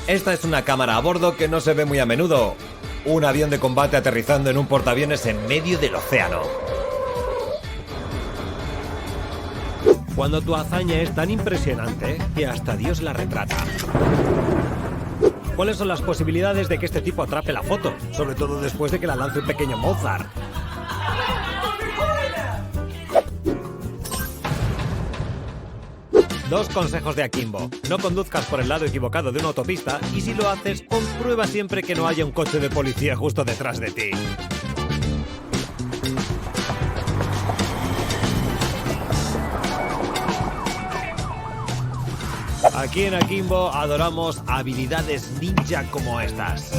Esta es una cámara a bordo que no se ve muy a menudo. Un avión de combate aterrizando en un portaaviones en medio del océano. Cuando tu hazaña es tan impresionante que hasta Dios la retrata. ¿Cuáles son las posibilidades de que este tipo atrape la foto? Sobre todo después de que la lance un pequeño Mozart. Dos consejos de Akimbo. No conduzcas por el lado equivocado de una autopista y si lo haces, comprueba siempre que no haya un coche de policía justo detrás de ti. Aquí en Akimbo adoramos habilidades ninja como estas.